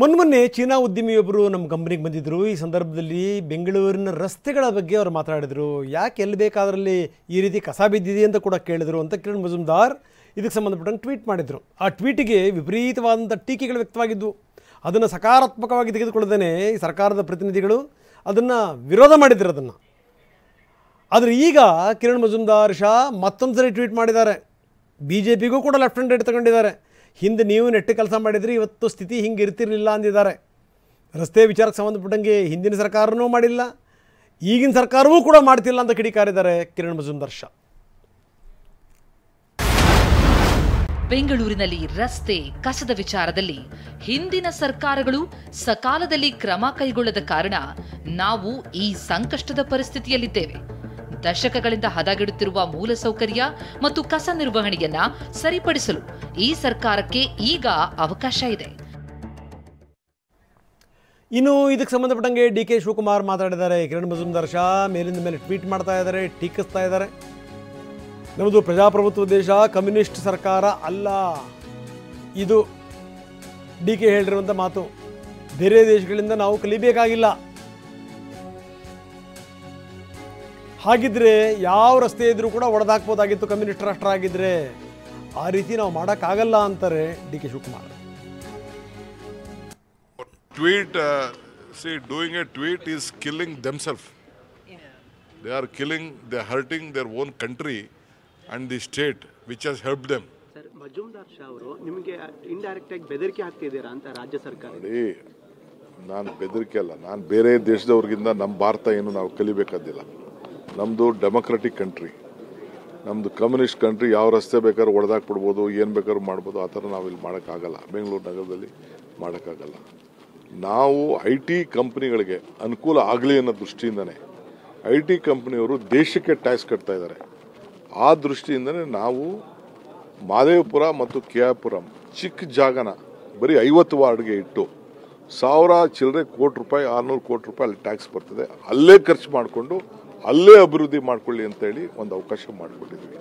ಮೊನ್ನೆ ಚೀನಾ ಉದ್ಯಮಿಯೊಬ್ಬರು ನಮ್ಮ ಕಂಪನಿಗೆ ಬಂದಿದ್ದರು. ಈ ಸಂದರ್ಭದಲ್ಲಿ ಬೆಂಗಳೂರಿನ ರಸ್ತೆಗಳ ಬಗ್ಗೆ ಅವರು ಮಾತಾಡಿದರು. ಯಾಕೆ ಎಲ್ಲಿ ಬೇಕಾದ್ರಲ್ಲಿ ಈ ರೀತಿ ಕಸ ಬಿದ್ದಿದೆ ಅಂತ ಕೂಡ ಕೇಳಿದರು ಅಂತ ಕಿರಣ್ ಮಜುಮ್ದಾರ್ ಇದಕ್ಕೆ ಸಂಬಂಧಪಟ್ಟಂಗೆ ಟ್ವೀಟ್ ಮಾಡಿದರು. ಆ ಟ್ವೀಟಿಗೆ ವಿಪರೀತವಾದಂಥ ಟೀಕೆಗಳು ವ್ಯಕ್ತವಾಗಿದ್ದವು. ಅದನ್ನು ಸಕಾರಾತ್ಮಕವಾಗಿ ತೆಗೆದುಕೊಳ್ಳದೇನೆ ಈ ಸರ್ಕಾರದ ಪ್ರತಿನಿಧಿಗಳು ಅದನ್ನು ವಿರೋಧ ಮಾಡಿದ್ರು ಅದನ್ನು. ಆದರೆ ಈಗ ಕಿರಣ್ ಮಜುಮ್ದಾರ್ ಶಾ ಮತ್ತೊಂದು ಸರಿ ಟ್ವೀಟ್ ಮಾಡಿದ್ದಾರೆ. BJPಗೂ ಕೂಡ ಲೆಫ್ಟ್ ಹ್ಯಾಂಡ್ ರೈಟ್ ತಗೊಂಡಿದ್ದಾರೆ. ಹಿಂದೆ ನೀವು ನೆಟ್ಟು ಕೆಲಸ ಮಾಡಿದ್ರಿ, ಇವತ್ತು ಸ್ಥಿತಿ ಹಿಂಗೆ ಇರ್ತಿರಲಿಲ್ಲ ಅಂದಿದ್ದಾರೆ. ರಸ್ತೆ ವಿಚಾರಕ್ಕೆ ಸಂಬಂಧಪಟ್ಟಂಗೆ ಹಿಂದಿನ ಸರ್ಕಾರನೂ ಮಾಡಿಲ್ಲ, ಈಗಿನ ಸರ್ಕಾರವೂ ಕೂಡ ಮಾಡ್ತಿಲ್ಲ ಅಂತ ಕಿಡಿಕಾರಿದ್ದಾರೆ ಕಿರಣ್ ಮಜುಮ್ದಾರ್ ಶಾ. ಬೆಂಗಳೂರಿನಲ್ಲಿ ರಸ್ತೆ ಕಸದ ವಿಚಾರದಲ್ಲಿ ಹಿಂದಿನ ಸರ್ಕಾರಗಳು ಸಕಾಲದಲ್ಲಿ ಕ್ರಮ ಕೈಗೊಳ್ಳದ ಕಾರಣ ನಾವು ಈ ಸಂಕಷ್ಟದ ಪರಿಸ್ಥಿತಿಯಲ್ಲಿದ್ದೇವೆ. ದಶಕಗಳಿಂದ ಹದಗೆಡುತ್ತಿರುವ ಮೂಲಸೌಕರ್ಯ ಮತ್ತು ಕಸ ನಿರ್ವಹಣೆಯನ್ನ ಸರಿಪಡಿಸಲು ಈ ಸರ್ಕಾರಕ್ಕೆ ಈಗ ಅವಕಾಶ ಇದೆ. ಇನ್ನು ಇದಕ್ಕೆ ಸಂಬಂಧಪಟ್ಟಂಗೆ DK ಶಿವಕುಮಾರ್ ಮಾತಾಡಿದ್ದಾರೆ. ಕಿರಣ್ ಮಜುಮ್ದಾರ್ ಶಾ ಮೇಲಿಂದ ಮೇಲೆ ಟ್ವೀಟ್ ಮಾಡ್ತಾ ಇದ್ದಾರೆ, ಟೀಕಿಸ್ತಾ ಇದ್ದಾರೆ. ನಮ್ಮದು ಪ್ರಜಾಪ್ರಭುತ್ವ ದೇಶ, ಕಮ್ಯುನಿಸ್ಟ್ ಸರ್ಕಾರ ಅಲ್ಲ. ಇದು DK ಹೇಳಿರುವಂಥ ಮಾತು. ಬೇರೆ ದೇಶಗಳಿಂದ ನಾವು ಕಲಿಬೇಕಾಗಿಲ್ಲ. ಹಾಗಿದ್ರೆ ಯಾವ ರಸ್ತೆ ಇದ್ರೂ ಕೂಡ ಒಡೆದಾಕ್ಬೋದಾಗಿತ್ತು ಕಮ್ಯುನಿಸ್ಟ್ ರಾಷ್ಟ್ರ ಆಗಿದ್ರೆ. ಆ ರೀತಿ ನಾವು ಮಾಡೋಕ್ಕಾಗಲ್ಲ ಅಂತಾರೆ DK Shivakumar. Tweet, doing a tweet is killing themselves. They are killing, they are hurting their own country and the state which has helped them. Sir, Majumdar Shah ಅವರು ನಿಮಗೆ ಇಂಡೈರೆಕ್ಟ್ ಆಗಿ ಬೆದರಿಕೆ ಹಾಕ್ತಿದ್ದೀರಾ ಅಂತ ರಾಜ್ಯ ಸರ್ಕಾರ? ನೋಡಿ, ನಾನು ಬೆದರಿಕೆ ಅಲ್ಲ, ನಾನು ಬೇರೆ ದೇಶದವ್ರಿಗಿಂತ ನಮ್ಮ ಭಾರತ ಏನು ನಾವು ಕಲಿಬೇಕಾದಿಲ್ಲ. ನಮ್ಮದು ಡೆಮೊಕ್ರೆಟಿಕ್ ಕಂಟ್ರಿ, ನಮ್ಮದು ಕಮ್ಯುನಿಸ್ಟ್ ಕಂಟ್ರಿ. ಯಾವ ರಸ್ತೆ ಬೇಕಾದ್ರೂ ಹೊಡೆದಾಕ್ಬಿಡ್ಬೋದು, ಏನು ಬೇಕಾದ್ರೂ ಮಾಡ್ಬೋದು. ಆ ಥರ ನಾವಿಲ್ಲಿ ಮಾಡೋಕ್ಕಾಗಲ್ಲ, ಬೆಂಗಳೂರು ನಗರದಲ್ಲಿ ಮಾಡೋಕ್ಕಾಗಲ್ಲ. ನಾವು IT ಕಂಪ್ನಿಗಳಿಗೆ ಅನುಕೂಲ ಆಗಲಿ ಅನ್ನೋ ದೃಷ್ಟಿಯಿಂದನೇ IT ಕಂಪ್ನಿಯವರು ದೇಶಕ್ಕೆ ಟ್ಯಾಕ್ಸ್ ಕಟ್ತಾ ಇದ್ದಾರೆ. ಆ ದೃಷ್ಟಿಯಿಂದನೇ ನಾವು ಮಾದೇವಪುರ ಮತ್ತು KR ಚಿಕ್ಕ ಜಾಗನ ಬರೀ 50 ವಾರ್ಡ್ಗೆ ಇಟ್ಟು 1000 ಚಿಲ್ಲರೆ ಕೋಟಿ ರೂಪಾಯಿ, 600 ಕೋಟಿ ರೂಪಾಯಿ ಅಲ್ಲಿ ಟ್ಯಾಕ್ಸ್ ಬರ್ತದೆ. ಅಲ್ಲೇ ಖರ್ಚು ಮಾಡಿಕೊಂಡು ಅಲ್ಲೇ ಅಭಿವೃದ್ಧಿ ಮಾಡ್ಕೊಳ್ಳಿ ಅಂತೇಳಿ ಒಂದು ಅವಕಾಶ ಮಾಡಿಕೊಟ್ಟಿದ್ವಿ.